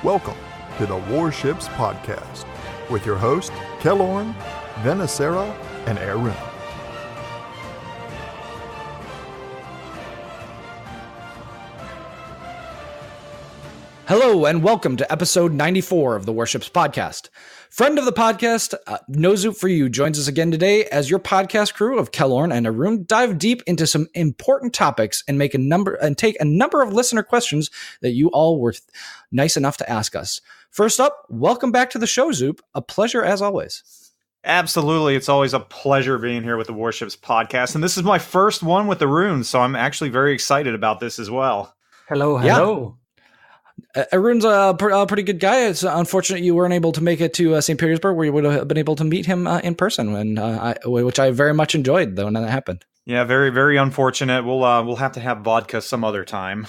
Welcome to the Warships Podcast with your host, Kellorn, Venacera, and Arun. Hello and welcome to episode 94 of the Warships Podcast. Friend of the podcast, Nozoop for You joins us again today as your podcast crew of Kellorn and Arun dive deep into some important topics and take a number of listener questions that you all were nice enough to ask us. First up, welcome back to the show, Zoop. A pleasure as always. Absolutely. It's always a pleasure being here with the Warships Podcast. And this is my first one with Arun, so I'm actually very excited about this as well. Hello. Yeah. Arun's a pretty good guy. It's unfortunate you weren't able to make it to St. Petersburg, where you would have been able to meet him in person, which I very much enjoyed when that happened. Yeah, very, very unfortunate. We'll have to have vodka some other time.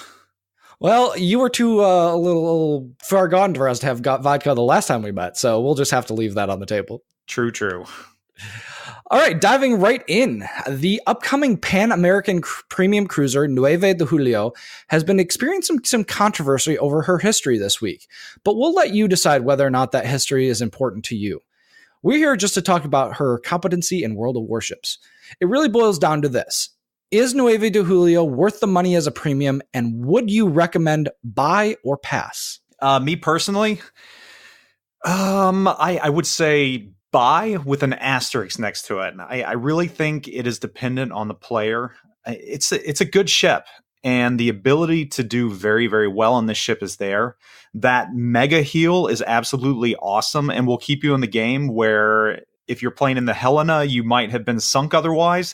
Well, you were too a little far gone for us to have got vodka the last time we met, so we'll just have to leave that on the table. True. All right, diving right in. The upcoming Pan-American premium cruiser, Nueve de Julio, has been experiencing some controversy over her history this week, but we'll let you decide whether or not that history is important to you. We're here just to talk about her competency in World of Warships. It really boils down to this. Is Nueve de Julio worth the money as a premium, and would you recommend buy or pass? Me personally, I would say buy with an asterisk next to it. I really think it is dependent on the player. It's a good ship, and the ability to do very, very well on this ship is there. That mega heal is absolutely awesome and will keep you in the game, where if you're playing in the Helena, you might have been sunk otherwise.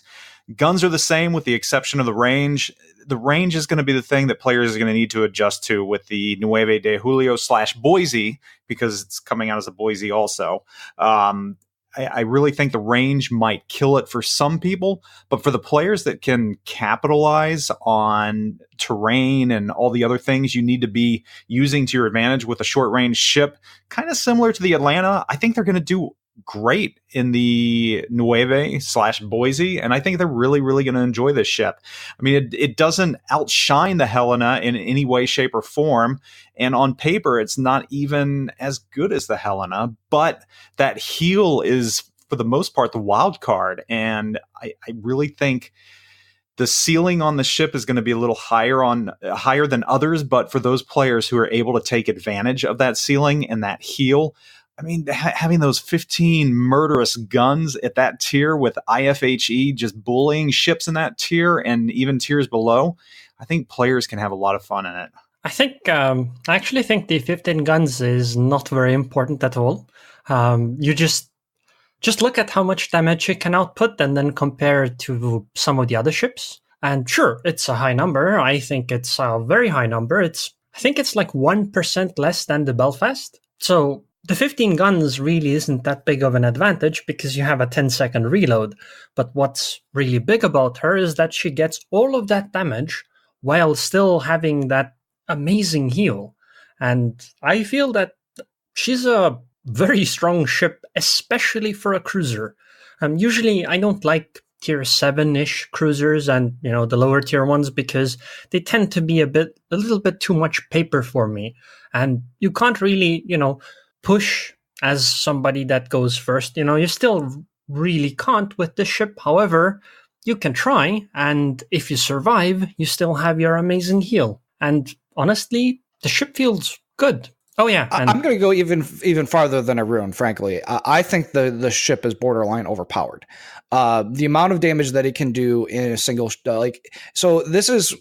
Guns are the same with the exception of the range. The range is going to be the thing that players are going to need to adjust to with the Nueve de Julio / Boise, because it's coming out as a Boise also. I really think the range might kill it for some people, but for the players that can capitalize on terrain and all the other things you need to be using to your advantage with a short range ship, kind of similar to the Atlanta, I think they're going to do great in the Nueve / Boise, and I think they're really, really going to enjoy this ship. I mean, it doesn't outshine the Helena in any way, shape, or form, and on paper, it's not even as good as the Helena, but that heel is, for the most part, the wild card, and I really think the ceiling on the ship is going to be a little higher than others, but for those players who are able to take advantage of that ceiling and that heel, I mean, having those 15 murderous guns at that tier with IFHE just bullying ships in that tier and even tiers below, I think players can have a lot of fun in it. I actually think the 15 guns is not very important at all. You just look at how much damage it can output and then compare it to some of the other ships. And sure, it's a high number. I think it's a very high number. I think it's like 1% less than the Belfast. So the 15 guns really isn't that big of an advantage because you have a 10-second reload. But what's really big about her is that she gets all of that damage while still having that amazing heal. And I feel that she's a very strong ship, especially for a cruiser. Usually I don't like tier 7-ish cruisers and, the lower tier ones because they tend to be a little bit too much paper for me. And you can't really, push as somebody that goes first. You still really can't with this ship. However, you can try, and if you survive, you still have your amazing heal. And honestly, the ship feels good. Oh yeah, I'm going to go even farther than Arun, frankly. I think the ship is borderline overpowered. The amount of damage that it can do in a single so this is.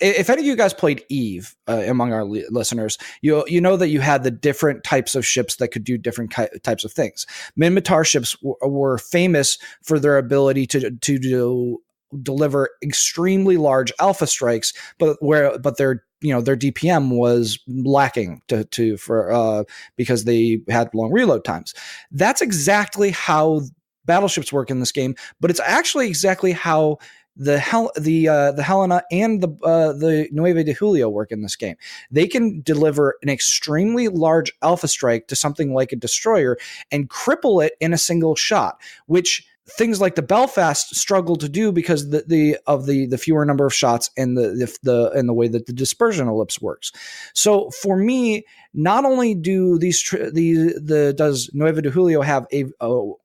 If any of you guys played Eve among our listeners, you know that you had the different types of ships that could do different types of things. Minmatar ships were famous for their ability to deliver extremely large alpha strikes, but their DPM was lacking because they had long reload times. That's exactly how battleships work in this game, but it's actually exactly how the Helena and the Nueve de Julio work in this game. They can deliver an extremely large alpha strike to something like a destroyer and cripple it in a single shot, which things like the Belfast struggle to do because the fewer number of shots and the way that the dispersion ellipse works. So for me, not only do does Nueva de Julio have a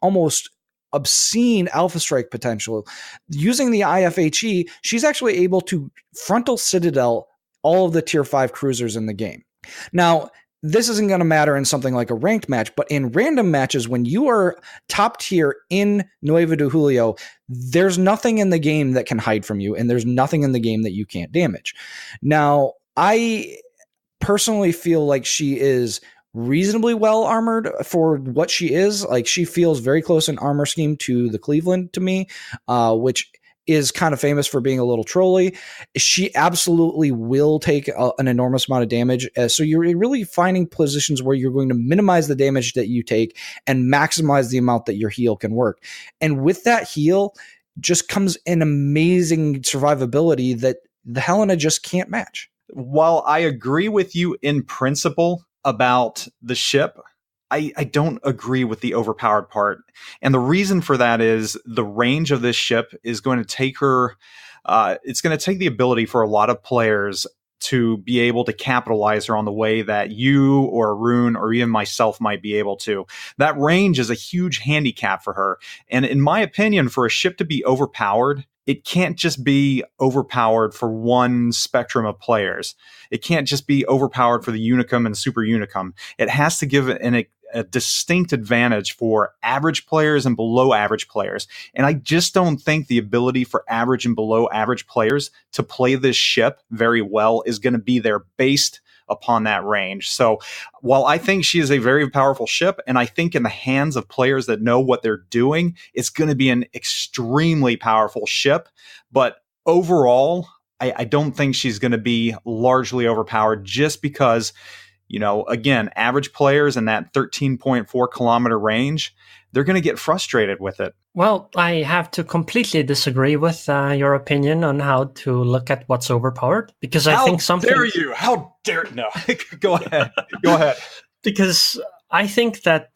almost obscene alpha strike potential, using the IFHE, she's actually able to frontal citadel all of the tier 5 cruisers in the game. Now, this isn't going to matter in something like a ranked match, but in random matches, when you are top tier in Nueva de Julio, there's nothing in the game that can hide from you, and there's nothing in the game that you can't damage. Now, I personally feel like she is reasonably well armored for what she is. Like, she feels very close in armor scheme to the Cleveland to me, which is kind of famous for being a little trolly. She absolutely will take an enormous amount of damage. So you're really finding positions where you're going to minimize the damage that you take and maximize the amount that your heal can work. And with that heal just comes an amazing survivability that the Helena just can't match. While I agree with you in principle about the ship, I don't agree with the overpowered part. And the reason for that is the range of this ship is going to take her, it's going to take the ability for a lot of players to be able to capitalize her on the way that you or Arun or even myself might be able to. That range is a huge handicap for her. And in my opinion, for a ship to be overpowered, it can't just be overpowered for one spectrum of players. It can't just be overpowered for the Unicum and Super Unicum. It has to give a distinct advantage for average players and below average players. And I just don't think the ability for average and below average players to play this ship very well is going to be there based upon that range. So while I think she is a very powerful ship, and I think in the hands of players that know what they're doing, it's going to be an extremely powerful ship. But overall, I don't think she's going to be largely overpowered just because, you know, again, average players in that 13.4 kilometer range, they're going to get frustrated with it. Well, I have to completely disagree with your opinion on how to look at what's overpowered, because I think something... How dare you? How dare... No, go ahead. Go ahead. Because I think that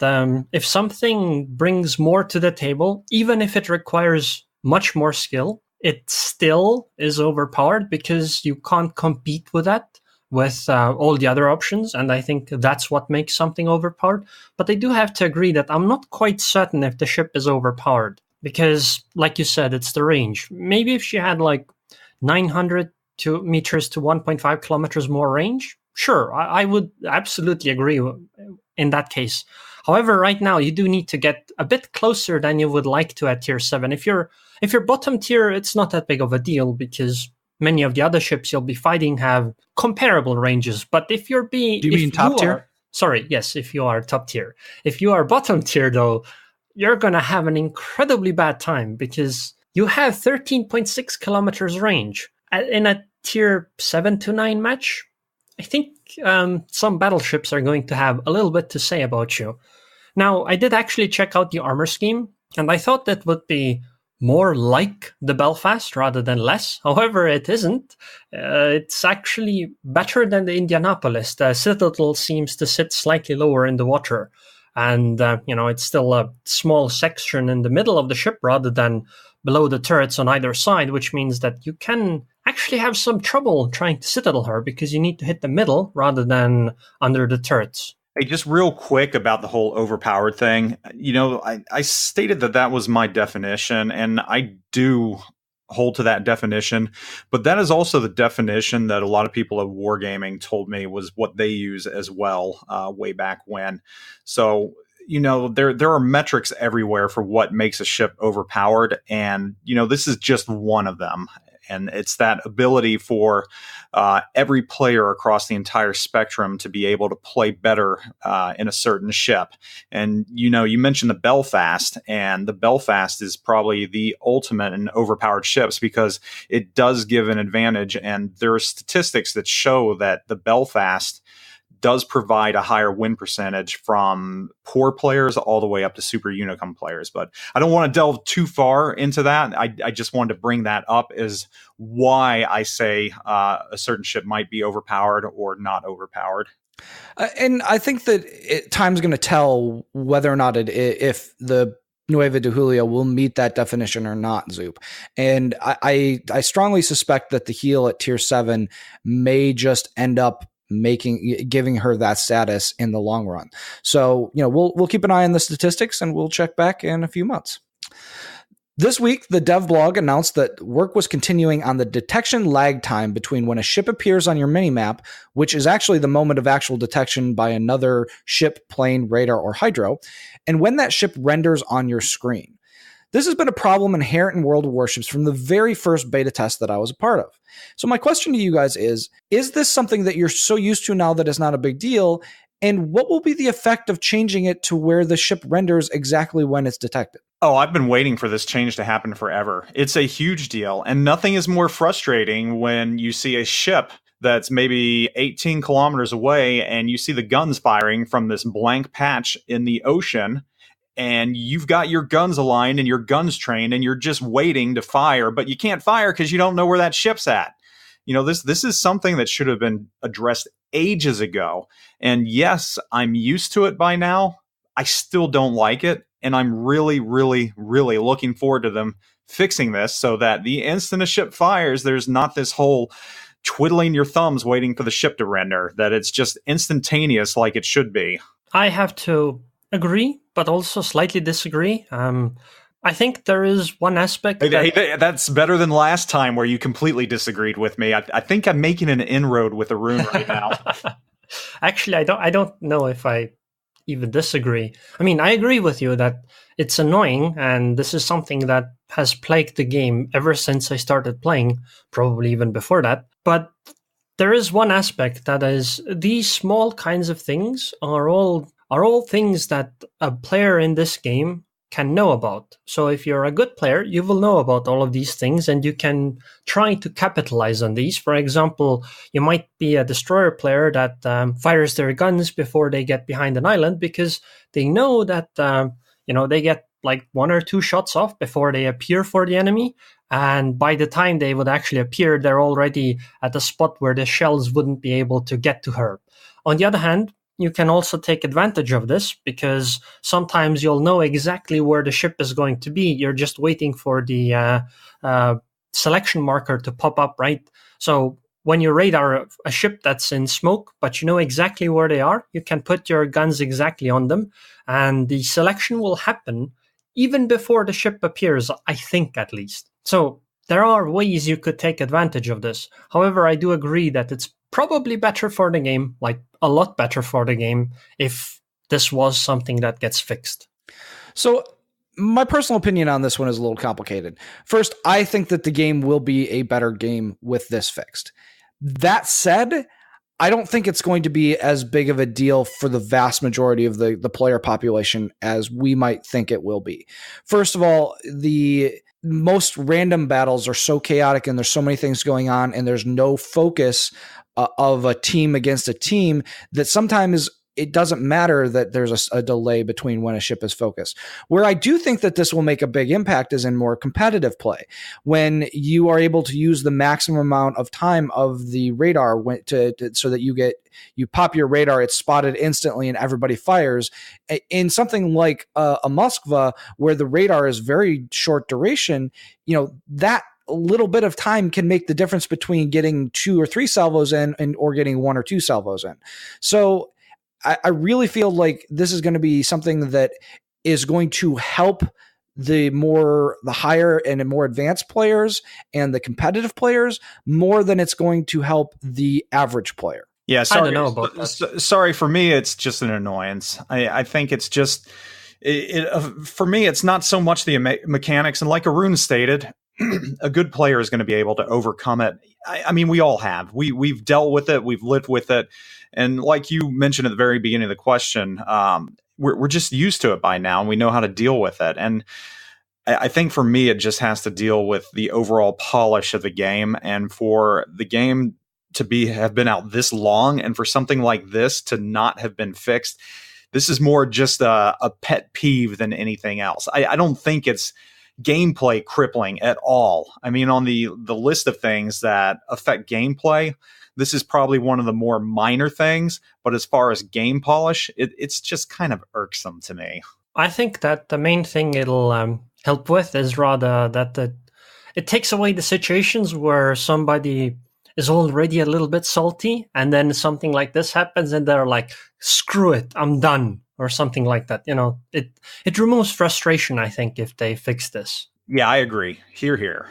if something brings more to the table, even if it requires much more skill, it still is overpowered because you can't compete with that with all the other options, and I think that's what makes something overpowered. But I do have to agree that I'm not quite certain if the ship is overpowered, because, like you said, it's the range. Maybe if she had like 900 meters to 1.5 kilometers more range, sure, I would absolutely agree in that case. However, right now, you do need to get a bit closer than you would like to at tier 7. If you're bottom tier, it's not that big of a deal, because many of the other ships you'll be fighting have comparable ranges. But if you're being... Do you mean top tier? Sorry, yes, if you are top tier. If you are bottom tier, though, you're going to have an incredibly bad time, because you have 13.6 kilometers range. In a tier 7 to 9 match, I think some battleships are going to have a little bit to say about you. Now, I did actually check out the armor scheme, and I thought that would be more like the Belfast rather than less. However, it isn't. It's actually better than the Indianapolis. The Citadel seems to sit slightly lower in the water. And, it's still a small section in the middle of the ship rather than below the turrets on either side, which means that you can actually have some trouble trying to Citadel her because you need to hit the middle rather than under the turrets. Hey, just real quick about the whole overpowered thing. You know, I stated that was my definition, and I do hold to that definition. But that is also the definition that a lot of people at Wargaming told me was what they use as well way back when. So, you know, there are metrics everywhere for what makes a ship overpowered. And, you know, this is just one of them. And it's that ability for every player across the entire spectrum to be able to play better in a certain ship. And, you know, you mentioned the Belfast, and the Belfast is probably the ultimate in overpowered ships because it does give an advantage. And there are statistics that show that the Belfast does provide a higher win percentage from poor players all the way up to Super Unicum players. But I don't want to delve too far into that. I just wanted to bring that up as why I say a certain ship might be overpowered or not overpowered. And I think that time's going to tell whether or not if the Nueva de Julio will meet that definition or not, Zoop. And I strongly suspect that the heal at tier 7 may just end up giving her that status in the long run. So, we'll keep an eye on the statistics and we'll check back in a few months. This week, the dev blog announced that work was continuing on the detection lag time between when a ship appears on your minimap, which is actually the moment of actual detection by another ship, plane, radar, or hydro, and when that ship renders on your screen. This has been a problem inherent in World of Warships from the very first beta test that I was a part of. So my question to you guys is this something that you're so used to now that it's not a big deal? And what will be the effect of changing it to where the ship renders exactly when it's detected? Oh, I've been waiting for this change to happen forever. It's a huge deal, and nothing is more frustrating when you see a ship that's maybe 18 kilometers away and you see the guns firing from this blank patch in the ocean, and you've got your guns aligned and your guns trained and you're just waiting to fire, but you can't fire because you don't know where that ship's at. This is something that should have been addressed ages ago. And yes, I'm used to it by now. I still don't like it. And I'm really, really, really looking forward to them fixing this so that the instant a ship fires, there's not this whole twiddling your thumbs waiting for the ship to render, that it's just instantaneous like it should be. I have to agree, but also slightly disagree. I think there is one aspect that's better than last time where you completely disagreed with me. I think I'm making an inroad with Arun right now. Actually, I don't know if I even disagree. I mean, I agree with you that it's annoying, and this is something that has plagued the game ever since I started playing, probably even before that. But there is one aspect that is these small kinds of things are all things that a player in this game can know about. So if you're a good player, you will know about all of these things and you can try to capitalize on these. For example, you might be a destroyer player that fires their guns before they get behind an island because they know that they get like 1 or 2 shots off before they appear for the enemy. And by the time they would actually appear, they're already at a spot where the shells wouldn't be able to get to her. On the other hand, you can also take advantage of this because sometimes you'll know exactly where the ship is going to be. You're just waiting for the selection marker to pop up, right? So when you radar a ship that's in smoke, but you know exactly where they are, you can put your guns exactly on them, and the selection will happen even before the ship appears, I think at least. So there are ways you could take advantage of this. However, I do agree that it's probably better for the game, like a lot better for the game, if this was something that gets fixed. So my personal opinion on this one is a little complicated. First, I think that the game will be a better game with this fixed. That said, I don't think it's going to be as big of a deal for the vast majority of the player population as we might think it will be. First of all, the most random battles are so chaotic and there's so many things going on and there's no focus of a team against a team that sometimes it doesn't matter that there's a delay between when a ship is focused. Where I do think that this will make a big impact is in more competitive play, when you are able to use the maximum amount of time of the radar so that you pop your radar, it's spotted instantly, and everybody fires. In something like a Moskva, where the radar is very short duration, that a little bit of time can make the difference between getting 2 or 3 salvos in or getting 1 or 2 salvos in. So I really feel like this is going to be something that is going to help the higher and more advanced players and the competitive players more than it's going to help the average player. Yeah, sorry. I don't know about that. Sorry, for me, it's just an annoyance. I think it's just, for me, it's not so much the mechanics. And like Arun stated, a good player is going to be able to overcome it. I mean, we all have. We've dealt with it. We've lived with it. And like you mentioned at the very beginning of the question, we're just used to it by now, and we know how to deal with it. And I think for me, it just has to deal with the overall polish of the game, and for the game to have been out this long, and for something like this to not have been fixed. This is more just a pet peeve than anything else. I don't think it's gameplay crippling at all. I mean, on the list of things that affect gameplay, this is probably one of the more minor things, but as far as game polish, it's just kind of irksome to me. I think that the main thing it'll help with is rather that it takes away the situations where somebody is already a little bit salty, and then something like this happens, and they're like, "Screw it, I'm done," or something like that. It removes frustration, I think, if they fix this. Yeah, I agree. Here.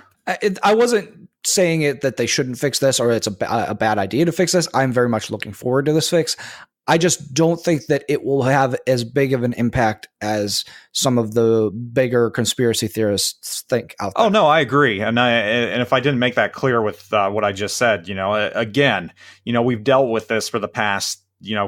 I wasn't saying it that they shouldn't fix this or it's a bad idea to fix this. I'm very much looking forward to this fix. I just don't think that it will have as big of an impact as some of the bigger conspiracy theorists think out there. Oh, no, I agree. And if I didn't make that clear with what I just said, again, we've dealt with this for the past,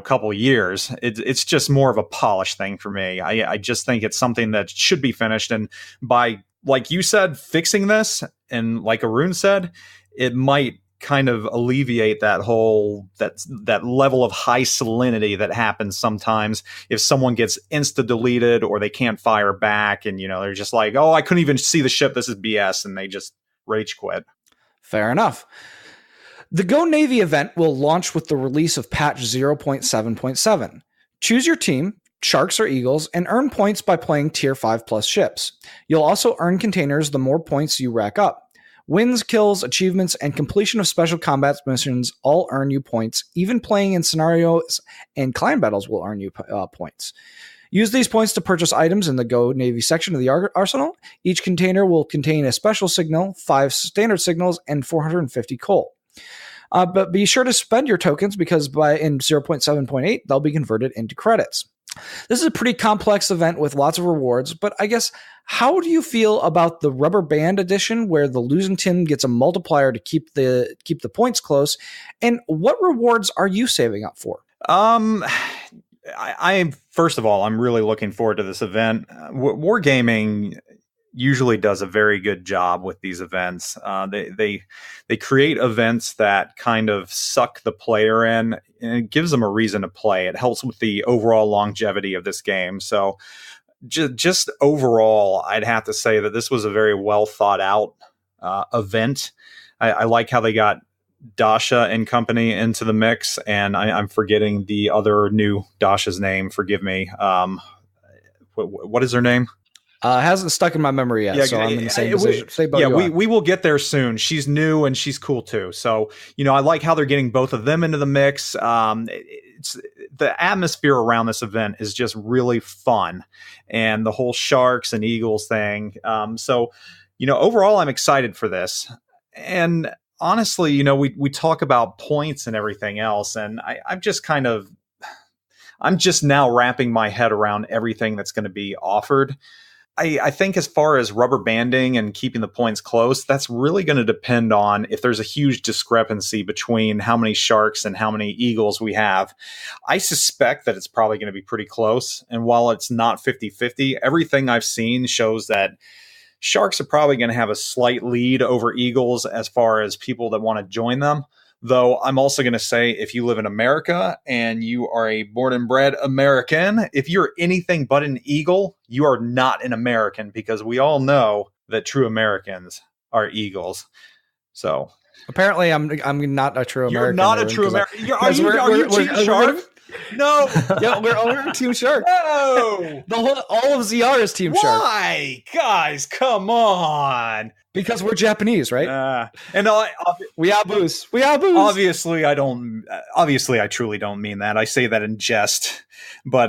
couple of years. It's just more of a polish thing for me. I just think it's something that should be finished. And by, like you said, fixing this, and like Arun said, it might kind of alleviate that whole that level of high salinity that happens sometimes if someone gets insta deleted or they can't fire back, and they're just like, oh, I couldn't even see the ship, this is BS, and they just rage quit. Fair enough. The Go Navy event will launch with the release of patch 0.7.7. Choose your team, Sharks or Eagles, and earn points by playing tier 5 plus ships. You'll also earn containers the more points you rack up. Wins, kills, achievements, and completion of special combat missions all earn you points. Even playing in scenarios and clan battles will earn you points. Use these points to purchase items in the Go Navy section of the arsenal. Each container will contain a special signal, 5 standard signals, and 450 coal. But be sure to spend your tokens because in 0.7.8, they'll be converted into credits. This is a pretty complex event with lots of rewards, but I guess, how do you feel about the rubber band edition where the losing team gets a multiplier to keep the points close? And what rewards are you saving up for? I first of all, I'm really looking forward to this event. Wargaming usually does a very good job with these events. They create events that kind of suck the player in, and it gives them a reason to play. It helps with the overall longevity of this game. So just overall, I'd have to say that this was a very well thought out event. I like how they got Dasha and company into the mix, and I'm forgetting the other new Dasha's name. Forgive me. What is her name? Hasn't stuck in my memory yet, so I'm in the same position. We will get there soon. She's new and she's cool too. So, I like how they're getting both of them into the mix. It's the atmosphere around this event is just really fun, and the whole Sharks and Eagles thing. So, overall, I'm excited for this. And honestly, we talk about points and everything else, and I'm just now wrapping my head around everything that's going to be offered. I think as far as rubber banding and keeping the points close, that's really going to depend on if there's a huge discrepancy between how many Sharks and how many Eagles we have. I suspect that it's probably going to be pretty close. And while it's not 50-50, everything I've seen shows that Sharks are probably going to have a slight lead over Eagles as far as people that want to join them. Though I'm also going to say, if you live in America and you are a born and bred American, if you're anything but an Eagle, you are not an American, because we all know that true Americans are Eagles. So apparently I'm not a true American. You're not a true American. Are you Team Shark? No. Yeah, we're Team Shark. No. All of ZR is Team Shark. Why? Guys, come on. Because we're Japanese, right? We are booze. Obviously, I truly don't mean that. I say that in jest. But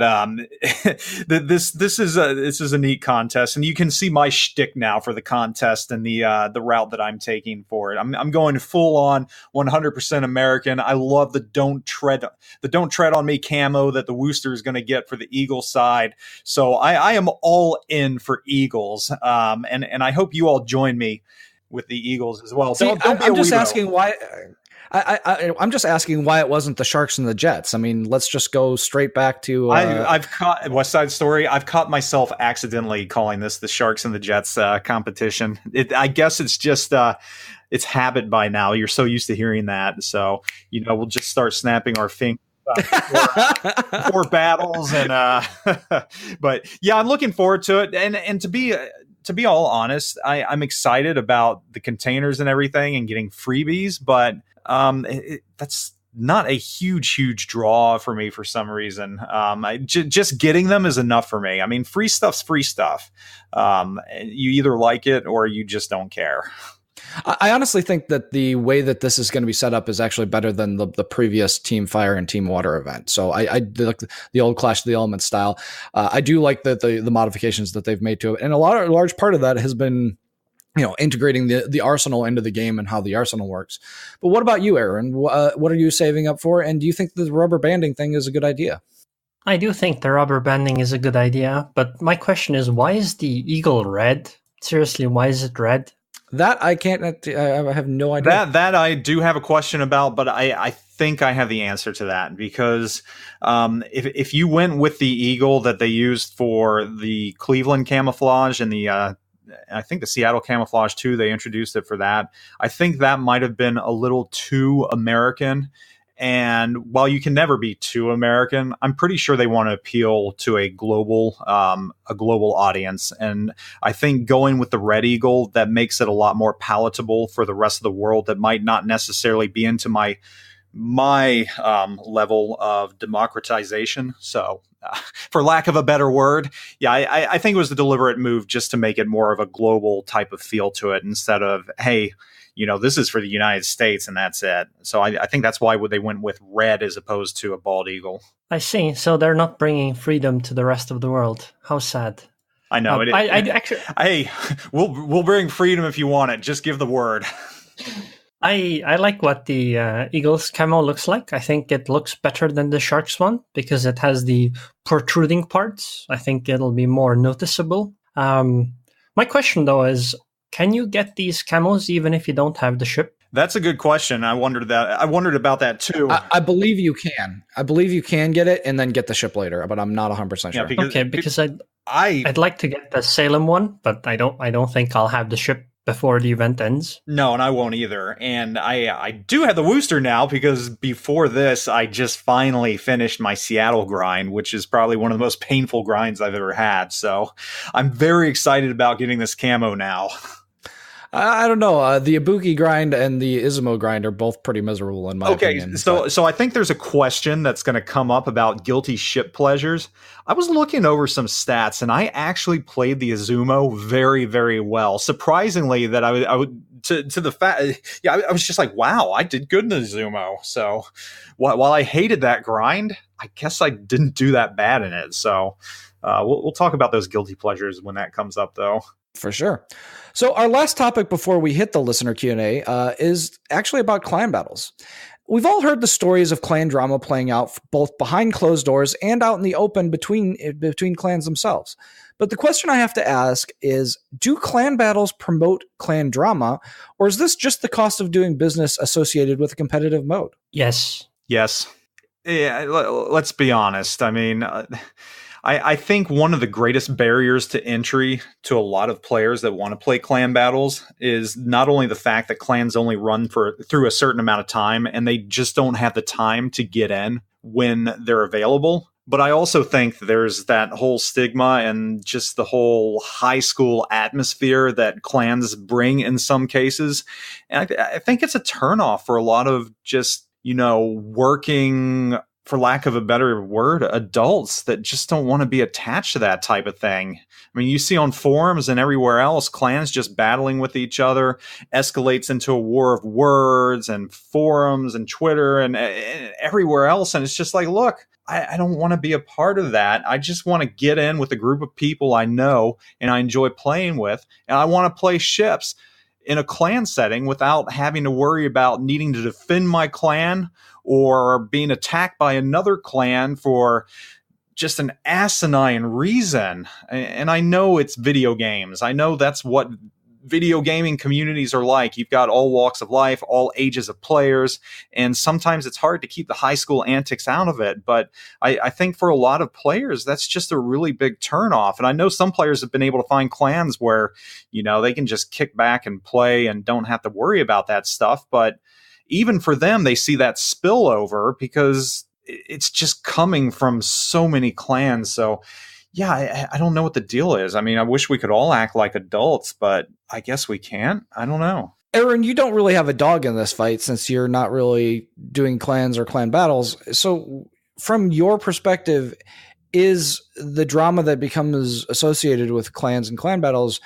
this is a neat contest, and you can see my shtick now for the contest and the route that I'm taking for it. I'm going full on 100% American. I love the don't tread on me camo that the Wooster is going to get for the Eagle side. So I am all in for Eagles, and I hope you all join me with the Eagles as well. I'm just asking why. I'm just asking why it wasn't the Sharks and the Jets. I mean, let's just go straight back to. I've caught West Side Story. I've caught myself accidentally calling this the Sharks and the Jets competition. I guess it's just it's habit by now. You're so used to hearing that, so we'll just start snapping our fingers. For battles and but yeah, I'm looking forward to it, and to be all honest, I'm excited about the containers and everything and getting freebies, but not a huge draw for me for some reason. Just getting them is enough for me. I mean, free stuff's free stuff. You either like it or you just don't care. I honestly think that the way that this is going to be set up is actually better than the previous Team Fire and Team Water event. So I like the old Clash of the Elements style. I do like the modifications that they've made to it, and a large part of that has been, integrating the arsenal into the game and how the arsenal works. But what about you, Aaron? What are you saving up for? And do you think the rubber banding thing is a good idea? I do think the rubber banding is a good idea, but my question is, why is the eagle red? Seriously, why is it red? That I can't. I have no idea. That I do have a question about, but I think I have the answer to that, because if you went with the eagle that they used for the Cleveland camouflage and I think the Seattle camouflage too, they introduced it for that. I think that might have been a little too American. And while you can never be too American, I'm pretty sure they want to appeal to a global audience. And I think going with the Red Eagle, that makes it a lot more palatable for the rest of the world that might not necessarily be into my level of democratization. So for lack of a better word, yeah, I think it was a deliberate move just to make it more of a global type of feel to it, instead of, hey, this is for the United States and that's it. So I think that's why they went with red as opposed to a bald eagle. I see. So they're not bringing freedom to the rest of the world. How sad. I know. Hey, we'll bring freedom if you want it. Just give the word. I like what the Eagles camo looks like. I think it looks better than the Sharks one because it has the protruding parts. I think it'll be more noticeable. My question, though, is, can you get these camos even if you don't have the ship? That's a good question. I wondered about that too. I believe you can. I believe you can get it and then get the ship later, but I'm not 100% sure. Because I'd like to get the Salem one, but I don't think I'll have the ship before the event ends. No, and I won't either. And I do have the Wooster now, because before this, I just finally finished my Seattle grind, which is probably one of the most painful grinds I've ever had. So I'm very excited about getting this camo now. I don't know. The Ibuki grind and the Izumo grind are both pretty miserable in my opinion. So I think there's a question that's going to come up about guilty ship pleasures. I was looking over some stats, and I actually played the Izumo very, very well. Surprisingly, that I would to the fact, yeah, I was just like, wow, I did good in the Izumo. So while I hated that grind, I guess I didn't do that bad in it. So we'll talk about those guilty pleasures when that comes up, though. For sure. So our last topic before we hit the listener Q&A is actually about clan battles. We've all heard the stories of clan drama playing out both behind closed doors and out in the open between clans themselves. But the question I have to ask is, do clan battles promote clan drama, or is this just the cost of doing business associated with a competitive mode? Yes. Yeah, let's be honest. I mean, I think one of the greatest barriers to entry to a lot of players that want to play clan battles is not only the fact that clans only run through a certain amount of time, and they just don't have the time to get in when they're available. But I also think there's that whole stigma and just the whole high school atmosphere that clans bring in some cases. And I think it's a turnoff for a lot of just, working, for lack of a better word, adults that just don't want to be attached to that type of thing. I mean, you see on forums and everywhere else, clans just battling with each other, escalates into a war of words, and forums and Twitter and everywhere else. And it's just like, look, I don't want to be a part of that. I just want to get in with a group of people I know and I enjoy playing with, and I want to play ships in a clan setting without having to worry about needing to defend my clan or being attacked by another clan for just an asinine reason. And I know it's video games. I know that's what video gaming communities are like. You've got all walks of life, all ages of players, and sometimes it's hard to keep the high school antics out of it. But I think for a lot of players, that's just a really big turnoff. And I know some players have been able to find clans where, they can just kick back and play and don't have to worry about that stuff. But even for them, they see that spillover because it's just coming from so many clans. So yeah, I don't know what the deal is. I mean, I wish we could all act like adults, but I guess we can't. I don't know. Aaron, you don't really have a dog in this fight since you're not really doing clans or clan battles. So from your perspective, is the drama that becomes associated with clans and clan battles,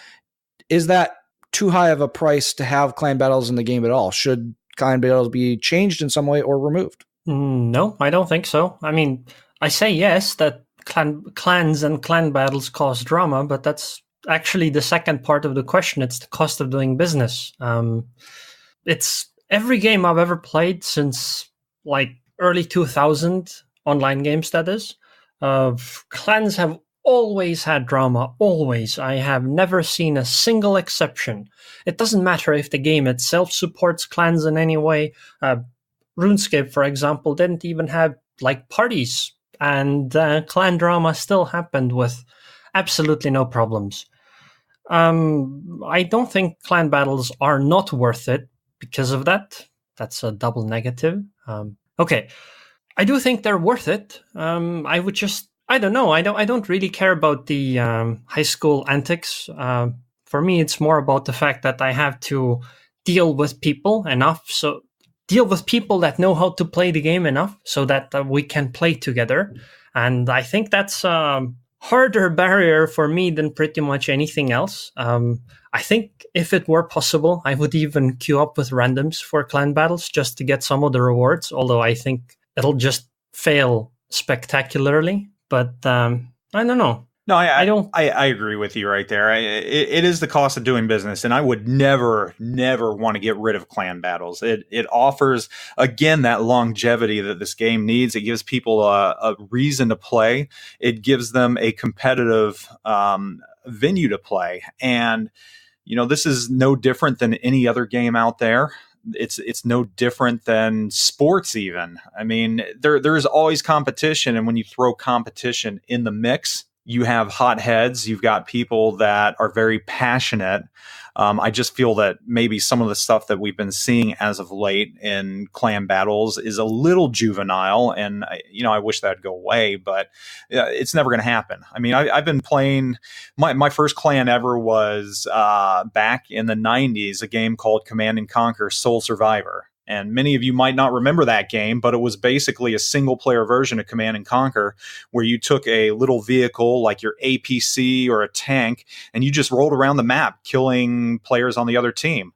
is that too high of a price to have clan battles in the game at all? Should clan battles be changed in some way or removed? No, I don't think so. I mean, I say yes, that clans and clan battles cause drama, but that's actually the second part of the question. It's the cost of doing business. It's every game I've ever played since like early 2000 online games, that is. Clans have always had drama, always. I have never seen a single exception. It doesn't matter if the game itself supports clans in any way. RuneScape, for example, didn't even have like parties, and clan drama still happened with absolutely no problems. I don't think clan battles are not worth it because of that. That's a double negative. Okay. I do think they're worth it. I don't know. I don't really care about the high school antics. For me, it's more about the fact that I have to deal with people enough. So deal with people that know how to play the game enough so that we can play together. And I think that's a harder barrier for me than pretty much anything else. I think if it were possible, I would even queue up with randoms for clan battles just to get some of the rewards, although I think it'll just fail spectacularly. But I don't know. No, I agree with you right there. It is the cost of doing business, and I would never want to get rid of clan battles. It offers, again, that longevity that this game needs. It gives people a reason to play. It gives them a competitive venue to play. And, this is no different than any other game out there. It's no different than sports even. I mean, there's always competition, and when you throw competition in the mix, you have hot heads. You've got people that are very passionate. I just feel that maybe some of the stuff that we've been seeing as of late in clan battles is a little juvenile, and I wish that'd go away, but it's never going to happen. I mean, I've been playing. My first clan ever was back in the 90s, a game called Command & Conquer: Sole Survivor. And many of you might not remember that game, but it was basically a single-player version of Command & Conquer where you took a little vehicle like your APC or a tank, and you just rolled around the map killing players on the other team.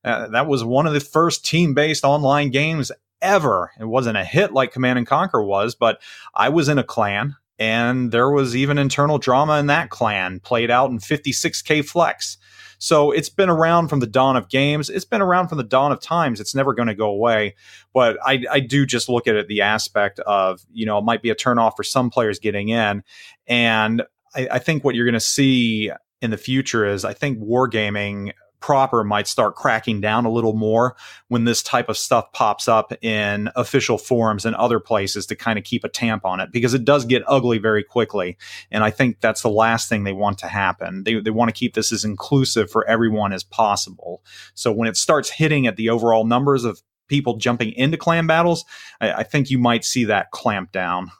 That was one of the first team-based online games ever. It wasn't a hit like Command & Conquer was, but I was in a clan, and there was even internal drama in that clan, played out in 56K Flex. So it's been around from the dawn of games. It's been around from the dawn of times. It's never going to go away. But I do just look at it the aspect of, it might be a turnoff for some players getting in. And I think what you're going to see in the future is I think wargaming proper might start cracking down a little more when this type of stuff pops up in official forums and other places to kind of keep a tamp on it, because it does get ugly very quickly. And I think that's the last thing they want to happen. They want to keep this as inclusive for everyone as possible. So when it starts hitting at the overall numbers of people jumping into clan battles, I think you might see that clamp down.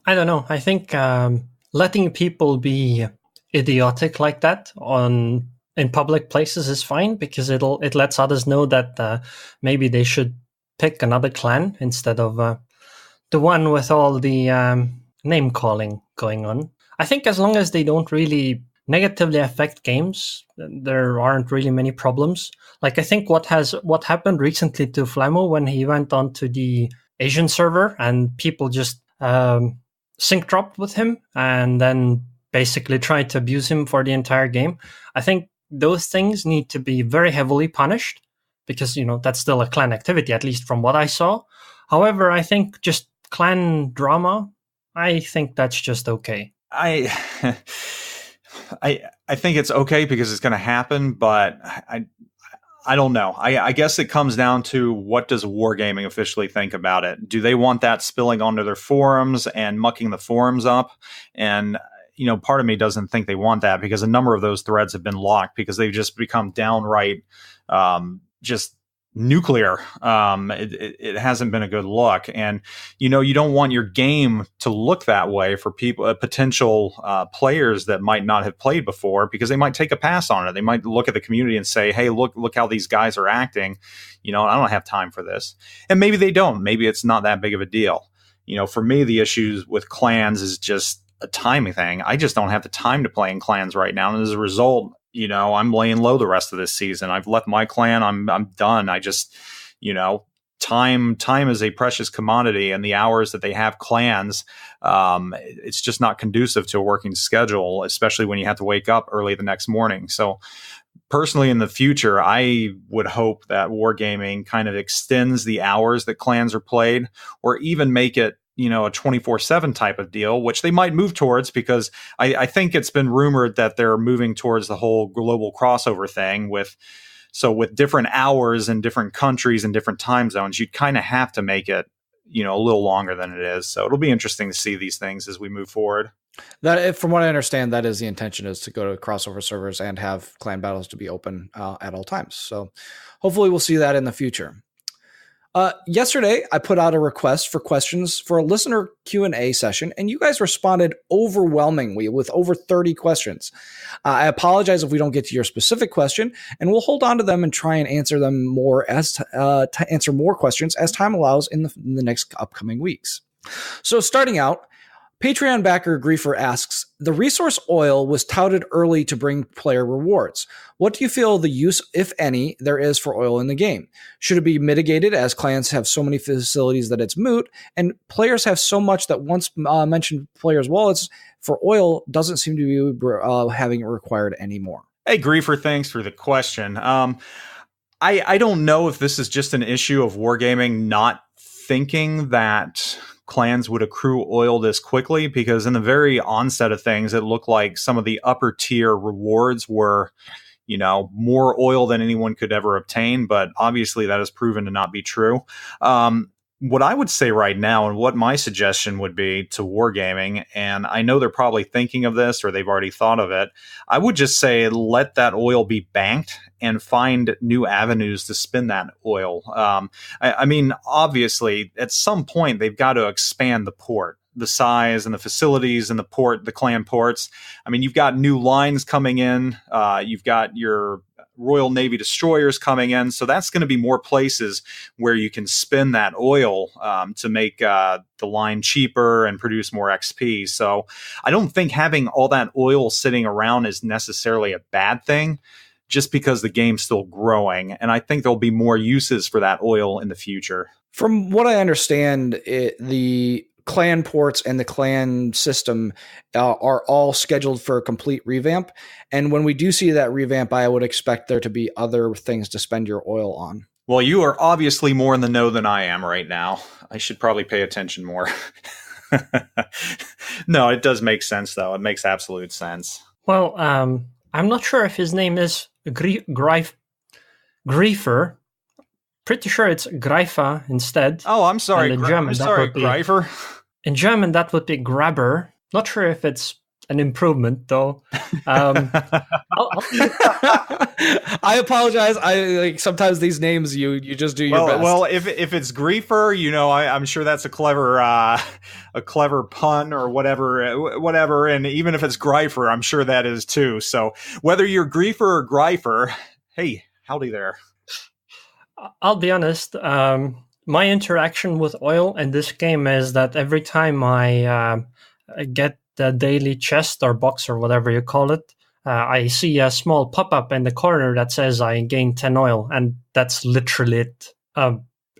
I don't know. I think letting people be idiotic like that in public places is fine, because it lets others know that maybe they should pick another clan instead of the one with all the name calling going on. I think as long as they don't really negatively affect games, there aren't really many problems. Like I think what happened recently to Flammo when he went on to the Asian server and people just sync dropped with him and then basically tried to abuse him for the entire game. I think those things need to be very heavily punished because, that's still a clan activity, at least from what I saw. However, I think just clan drama, I think that's just okay. I think it's okay because it's going to happen, but I don't know. I guess it comes down to what does Wargaming officially think about it? Do they want that spilling onto their forums and mucking the forums up? And part of me doesn't think they want that, because a number of those threads have been locked because they've just become downright just nuclear. It hasn't been a good look. And, you don't want your game to look that way for people, potential players that might not have played before, because they might take a pass on it. They might look at the community and say, hey, look how these guys are acting. I don't have time for this. And maybe they don't. Maybe it's not that big of a deal. For me, the issues with clans is just a timing thing. I just don't have the time to play in clans right now. And as a result, I'm laying low the rest of this season. I've left my clan. I'm done. I just, time is a precious commodity, and the hours that they have clans, it's just not conducive to a working schedule, especially when you have to wake up early the next morning. So personally, in the future, I would hope that Wargaming kind of extends the hours that clans are played, or even make it a 24/7 type of deal, which they might move towards, because I think it's been rumored that they're moving towards the whole global crossover thing with different hours in different countries and different time zones. You kind of have to make it, a little longer than it is. So it'll be interesting to see these things as we move forward. That, from what I understand, that is the intention, is to go to crossover servers and have clan battles to be open at all times. So hopefully we'll see that in the future. Yesterday, I put out a request for questions for a listener Q&A session, and you guys responded overwhelmingly with over 30 questions. I apologize if we don't get to your specific question, and we'll hold on to them and try and answer them more to answer more questions as time allows in the next upcoming weeks. So starting out, Patreon backer Griefer asks, the resource oil was touted early to bring player rewards. What do you feel the use, if any, there is for oil in the game? Should it be mitigated, as clans have so many facilities that it's moot, and players have so much that once mentioned players' wallets for oil doesn't seem to be having it required anymore? Hey, Griefer, thanks for the question. I don't know if this is just an issue of Wargaming not thinking that clans would accrue oil this quickly, because in the very onset of things, it looked like some of the upper tier rewards were, more oil than anyone could ever obtain. But obviously that has proven to not be true. What I would say right now, and what my suggestion would be to Wargaming, and I know they're probably thinking of this or they've already thought of it, I would just say let that oil be banked and find new avenues to spin that oil. I mean, obviously, at some point, they've got to expand the port, the size and the facilities and the clan ports. I mean, you've got new lines coming in. You've got your Royal Navy destroyers coming in. So that's going to be more places where you can spin that oil to make the line cheaper and produce more XP. So I don't think having all that oil sitting around is necessarily a bad thing, just because the game's still growing. And I think there'll be more uses for that oil in the future. From what I understand, the clan ports and the clan system are all scheduled for a complete revamp. And when we do see that revamp, I would expect there to be other things to spend your oil on. Well, you are obviously more in the know than I am right now. I should probably pay attention more. No, it does make sense, though. It makes absolute sense. Well, I'm not sure if his name is Griefer. Pretty sure it's Greifer instead. Oh, I'm sorry. In German, I'm sorry, Greifer. In German, that would be Grabber. Not sure if it's an improvement, though. I apologize. Sometimes these names you just do your best. Well, if it's Griefer, I'm sure that's a clever pun or whatever. And even if it's Greifer, I'm sure that is too. So whether you're Griefer or Greifer, hey, howdy there. I'll be honest. My interaction with oil in this game is that every time I get the daily chest or box or whatever you call it, I see a small pop-up in the corner that says I gained 10 oil, and that's literally it.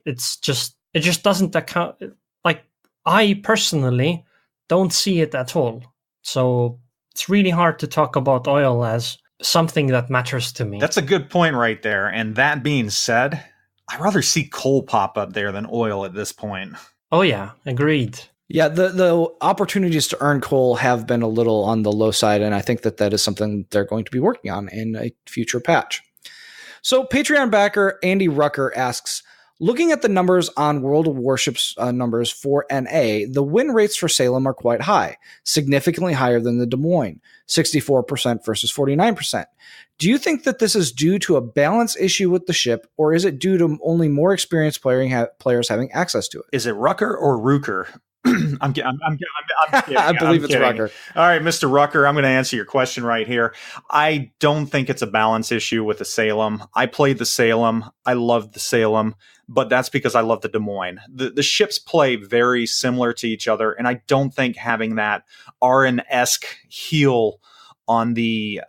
It just doesn't account. Like, I personally don't see it at all. So it's really hard to talk about oil as something that matters to me. That's a good point right there. And that being said, I'd rather see coal pop up there than oil at this point. Oh yeah, agreed. Yeah, the opportunities to earn coal have been a little on the low side, and I think that is something they're going to be working on in a future patch. So Patreon backer Andy Rucker asks, Looking at the numbers on World of Warships numbers for NA, the win rates for Salem are quite high, significantly higher than the Des Moines, 64% versus 49%. Do you think that this is due to a balance issue with the ship, or is it due to only more experienced players having access to it? Is it Rucker or Rucker? I'm kidding. I believe it's Rucker. All right, Mr. Rucker, I'm going to answer your question right here. I don't think it's a balance issue with the Salem. I played the Salem. I loved the Salem, but that's because I love the Des Moines. The ships play very similar to each other, and I don't think having that RN-esque heel on the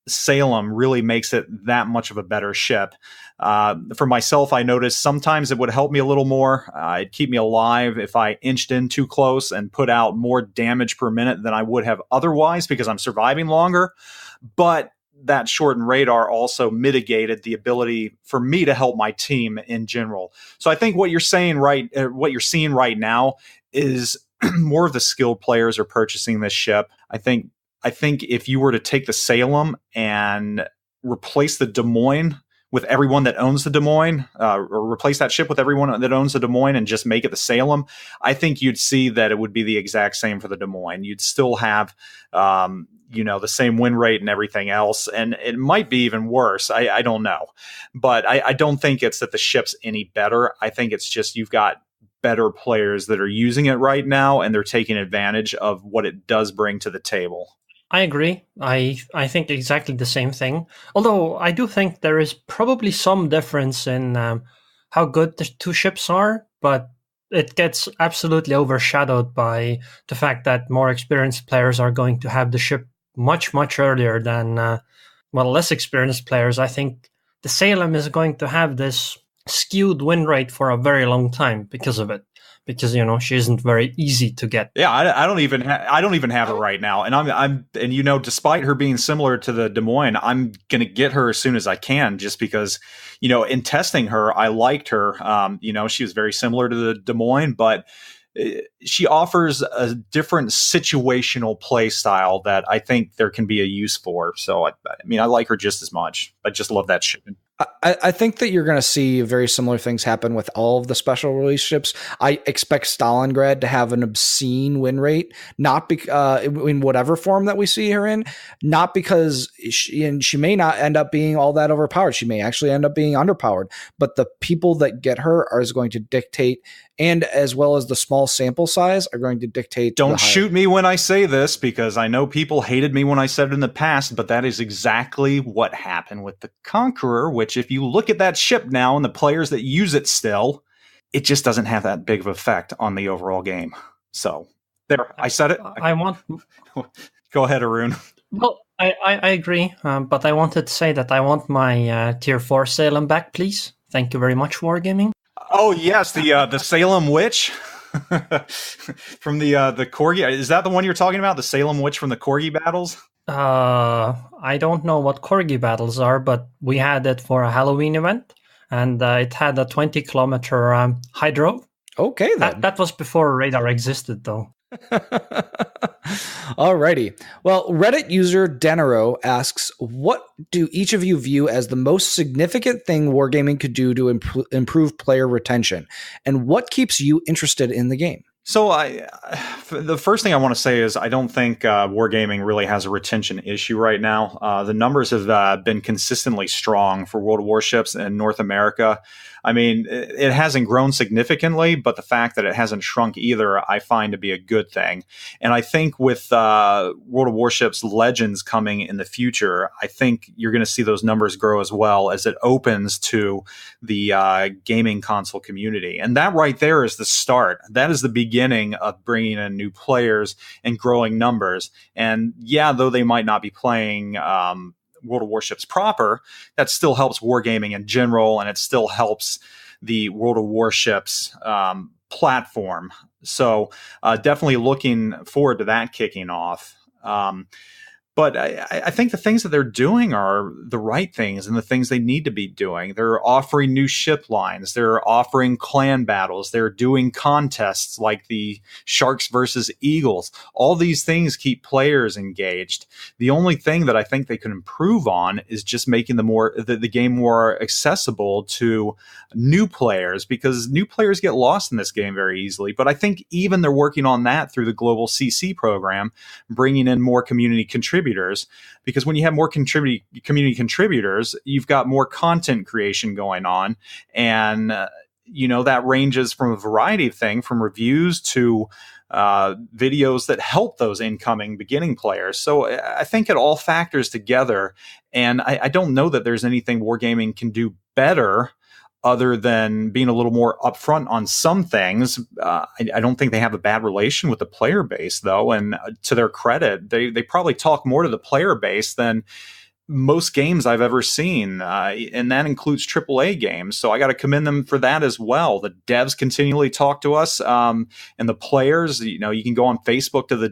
Salem really makes it that much of a better ship. For myself, I noticed sometimes it would help me a little more. It'd keep me alive if I inched in too close and put out more damage per minute than I would have otherwise because I'm surviving longer. But that shortened radar also mitigated the ability for me to help my team in general. So I think what you're seeing right now is more of the skilled players are purchasing this ship. I think if you were to take the Salem and replace the Des Moines with everyone that owns the Des Moines, or replace that ship with everyone that owns the Des Moines and just make it the Salem, I think you'd see that it would be the exact same for the Des Moines. You'd still have, the same win rate and everything else. And it might be even worse. I don't know. But I don't think it's that the ship's any better. I think it's just you've got better players that are using it right now, and they're taking advantage of what it does bring to the table. I agree. I think exactly the same thing. Although I do think there is probably some difference in how good the two ships are, but it gets absolutely overshadowed by the fact that more experienced players are going to have the ship much, much earlier than, less experienced players. I think the Salem is going to have this skewed win rate for a very long time because of it. Because she isn't very easy to get. Yeah, I don't even have her right now, and despite her being similar to the Des Moines, I'm gonna get her as soon as I can, just because in testing her, I liked her. She was very similar to the Des Moines, but she offers a different situational play style that I think there can be a use for. So I like her just as much. I just love that ship. I think that you're going to see very similar things happen with all of the special release ships. I expect Stalingrad to have an obscene win rate, not in whatever form that we see her in, not because she may not end up being all that overpowered. She may actually end up being underpowered, but the people that get her are going to dictate, and as well as the small sample size are going to dictate. Don't shoot me when I say this, because I know people hated me when I said it in the past, but that is exactly what happened with the Conqueror, which if you look at that ship now and the players that use it still, it just doesn't have that big of an effect on the overall game. So there, I said it. Go ahead, Arun. Well, I agree, but I wanted to say that I want my Tier 4 Salem back, please. Thank you very much, Wargaming. Oh yes, the Salem Witch from the Corgi. Is that the one you're talking about? The Salem Witch from the Corgi battles? I don't know what Corgi battles are, but we had it for a Halloween event, and it had a 20-kilometer hydro. Okay, then. That was before radar existed, though. Alrighty. Well, Reddit user Denaro asks, what do each of you view as the most significant thing Wargaming could do to improve player retention? And what keeps you interested in the game? So the first thing I want to say is I don't think Wargaming really has a retention issue right now. The numbers have been consistently strong for World of Warships in North America. I mean, it hasn't grown significantly, but the fact that it hasn't shrunk either, I find to be a good thing. And I think with World of Warships Legends coming in the future, I think you're going to see those numbers grow as well as it opens to the gaming console community. And that right there is the start. That is the beginning of bringing in new players and growing numbers. And yeah, though they might not be playing World of Warships proper, that still helps wargaming in general, and it still helps the World of Warships platform. So definitely looking forward to that kicking off. But I think the things that they're doing are the right things and the things they need to be doing. They're offering new ship lines. They're offering clan battles. They're doing contests like the Sharks versus Eagles. All these things keep players engaged. The only thing that I think they can improve on is just making the game more accessible to new players, because new players get lost in this game very easily. But I think even they're working on that through the Global CC program, bringing in more community contributors, because when you have more community contributors, you've got more content creation going on. And, that ranges from a variety of things, from reviews to videos that help those incoming beginning players. So I think it all factors together. And I don't know that there's anything Wargaming can do better other than being a little more upfront on some things. I don't think they have a bad relation with the player base, though. And to their credit, they probably talk more to the player base than most games I've ever seen. And that includes AAA games. So I got to commend them for that as well. The devs continually talk to us, and the players, you can go on Facebook to the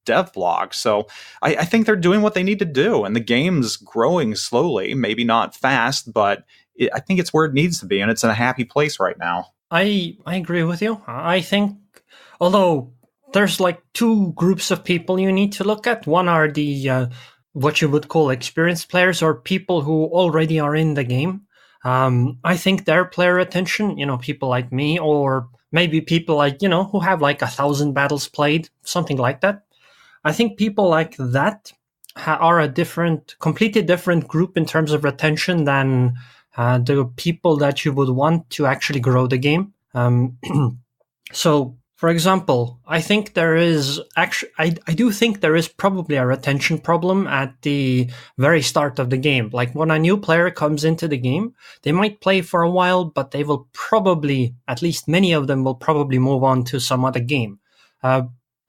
dev blog. So I think they're doing what they need to do, and the game's growing slowly, maybe not fast, but I think it's where it needs to be, and it's in a happy place right now. I agree with you. I think, although there's like two groups of people you need to look at. One are the what you would call experienced players, or people who already are in the game. I think their player retention, people like me, or maybe people like, who have like 1,000 battles played, something like that. I think people like that are a completely different group in terms of retention than the people that you would want to actually grow the game. So, for example, I think there is I do think there is probably a retention problem at the very start of the game. Like when a new player comes into the game, they might play for a while, but they will probably, at least many of them will probably move on to some other game.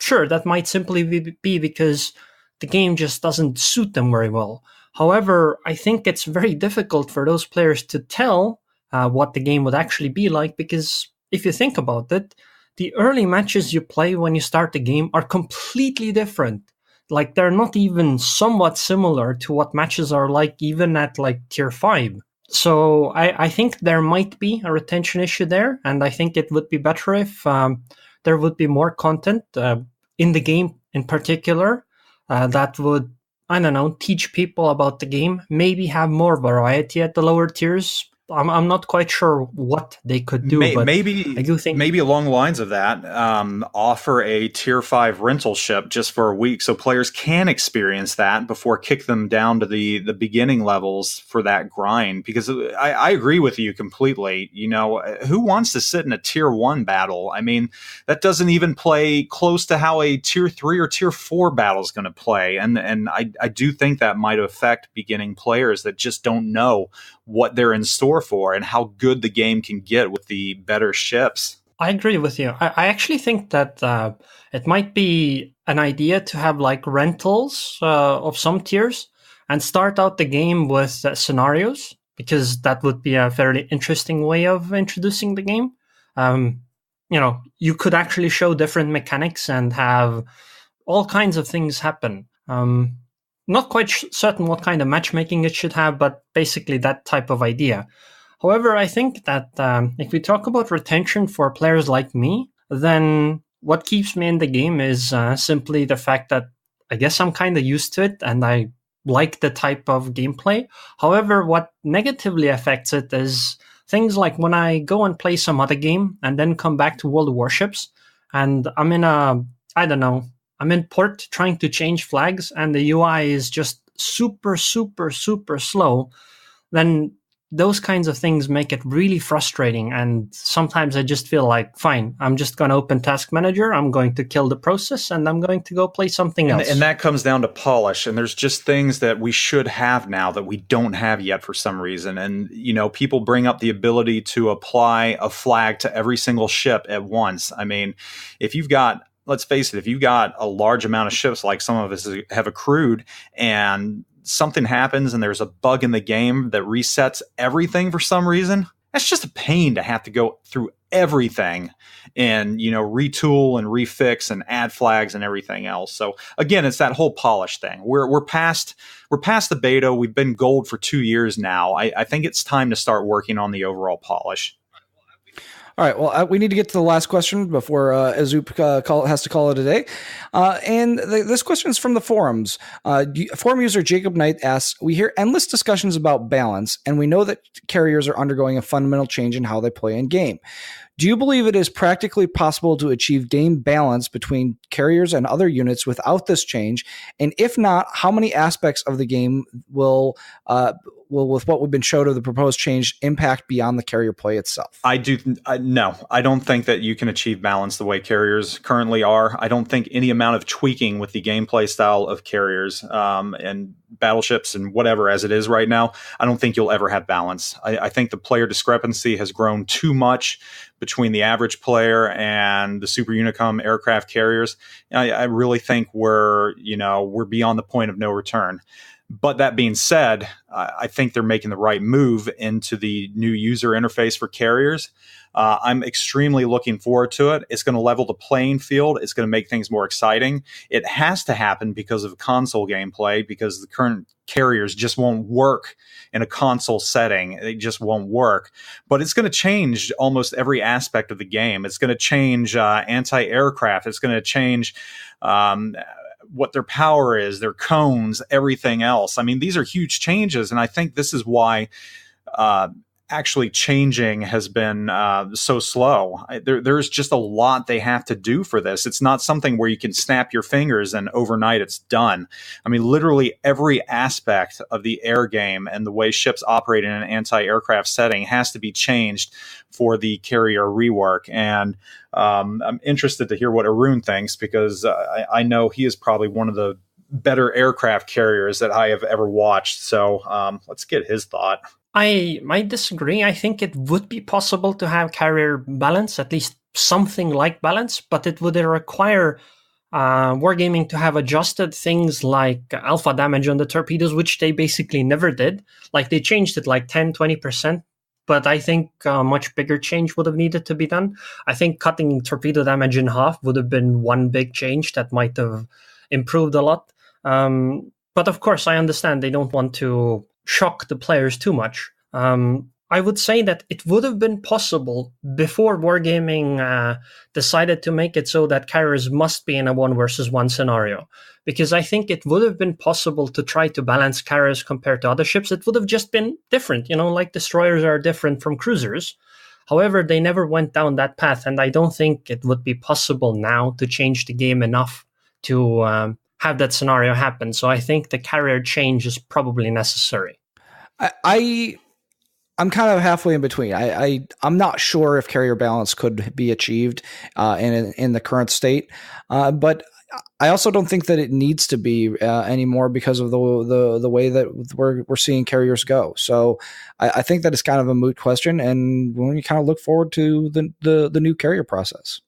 Sure, that might simply be because the game just doesn't suit them very well. However, I think it's very difficult for those players to tell what the game would actually be like, because if you think about it, the early matches you play when you start the game are completely different. Like, they're not even somewhat similar to what matches are like even at like tier 5. So I think there might be a retention issue there, and I think it would be better if there would be more content in the game in particular that would, teach people about the game, maybe have more variety at the lower tiers. I'm not quite sure what they could do, but maybe I do think maybe along the lines of that, offer a tier 5 rental ship just for a week so players can experience that before kick them down to the beginning levels for that grind. Because I agree with you completely. Who wants to sit in a tier 1 battle? I mean, that doesn't even play close to how a tier 3 or tier 4 battle is going to play. And I do think that might affect beginning players that just don't know what they're in store for and how good the game can get with the better ships. I agree with you. I actually think that it might be an idea to have like rentals of some tiers and start out the game with scenarios, because that would be a fairly interesting way of introducing the game. You could actually show different mechanics and have all kinds of things happen. Not quite certain what kind of matchmaking it should have, but basically that type of idea. However, I think that if we talk about retention for players like me, then what keeps me in the game is simply the fact that I guess I'm kind of used to it and I like the type of gameplay. However, what negatively affects it is things like when I go and play some other game and then come back to World of Warships and I'm in port trying to change flags and the UI is just super, super, super slow, then those kinds of things make it really frustrating. And sometimes I just feel like, fine, I'm just going to open Task Manager, I'm going to kill the process, and I'm going to go play something else. And that comes down to polish. And there's just things that we should have now that we don't have yet for some reason. And, people bring up the ability to apply a flag to every single ship at once. I mean, let's face it, if you've got a large amount of ships like some of us have accrued and something happens and there's a bug in the game that resets everything for some reason, that's just a pain to have to go through everything and, retool and refix and add flags and everything else. So again, it's that whole polish thing. We're past the beta. We've been gold for 2 years now. I think it's time to start working on the overall polish. All right. Well, we need to get to the last question before Azup has to call it a day. This question is from the forums. Forum user Jacob Knight asks, we hear endless discussions about balance, and we know that carriers are undergoing a fundamental change in how they play in game. Do you believe it is practically possible to achieve game balance between carriers and other units without this change? And if not, how many aspects of the game will with what we've been showed of the proposed change, impact beyond the carrier play itself? No, I don't think that you can achieve balance the way carriers currently are. I don't think any amount of tweaking with the gameplay style of carriers and battleships and whatever as it is right now, I don't think you'll ever have balance. I think the player discrepancy has grown too much between the average player and the Super Unicom aircraft carriers. I really think we're beyond the point of no return. But that being said, I think they're making the right move into the new user interface for carriers. I'm extremely looking forward to it. It's going to level the playing field. It's going to make things more exciting. It has to happen because of console gameplay, because the current carriers just won't work in a console setting. They just won't work. But it's going to change almost every aspect of the game. It's going to change anti-aircraft. It's going to change what their power is, their cones, everything else. I mean, these are huge changes, and I think this is why actually changing has been so slow. There's just a lot they have to do for this. It's not something where you can snap your fingers and overnight it's done. I mean, literally every aspect of the air game and the way ships operate in an anti-aircraft setting has to be changed for the carrier rework. And I'm interested to hear what Arun thinks, because I know he is probably one of the better aircraft carriers that I have ever watched. So let's get his thought. I might disagree. I think it would be possible to have carrier balance, at least something like balance, but it would require Wargaming to have adjusted things like alpha damage on the torpedoes, which they basically never did. Like, they changed it like 10, 20%, but I think a much bigger change would have needed to be done. I think cutting torpedo damage in half would have been one big change that might have improved a lot. But of course, I understand they don't want to shock the players too much. I would say that it would have been possible before Wargaming decided to make it so that carriers must be in a 1 versus 1 scenario, because I think it would have been possible to try to balance carriers compared to other ships. It would have just been different, like destroyers are different from cruisers. However, they never went down that path, and I don't think it would be possible now to change the game enough to have that scenario happen. So I think the carrier change is probably necessary. I'm kind of halfway in between. I'm not sure if carrier balance could be achieved in the current state, but I also don't think that it needs to be anymore because of the way that we're seeing carriers go. So I think that it's kind of a moot question, and we kind of look forward to the new carrier process.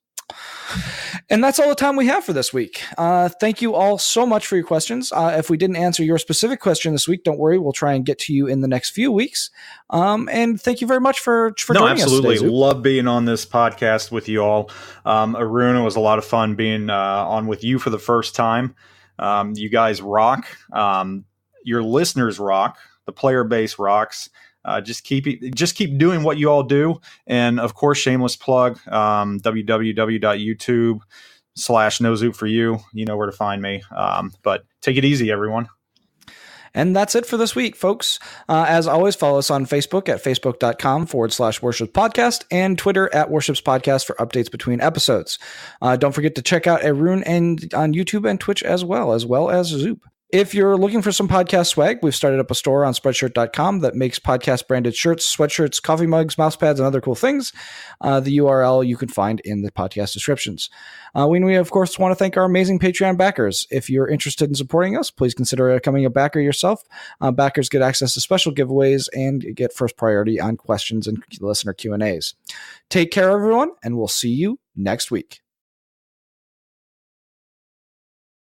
And that's all the time we have for this week. Thank you all so much for your questions. If we didn't answer your specific question this week, don't worry. We'll try and get to you in the next few weeks. And thank you very much for joining us today. Love being on this podcast with you all. Arun, it was a lot of fun being on with you for the first time. You guys rock. Your listeners rock. The player base rocks. Just keep doing what you all do. And of course, shameless plug, www.youtube.com/NoZoop4You. You know where to find me. But take it easy, everyone. And that's it for this week, folks. As always, follow us on Facebook at facebook.com/Warships Podcast and Twitter at Warships Podcast for updates between episodes. Don't forget to check out Arun and on YouTube and Twitch as well as Zoop. If you're looking for some podcast swag, we've started up a store on Spreadshirt.com that makes podcast branded shirts, sweatshirts, coffee mugs, mouse pads, and other cool things. The URL you can find in the podcast descriptions. We, of course, want to thank our amazing Patreon backers. If you're interested in supporting us, please consider becoming a backer yourself. Backers get access to special giveaways and get first priority on questions and listener Q&As. Take care, everyone, and we'll see you next week.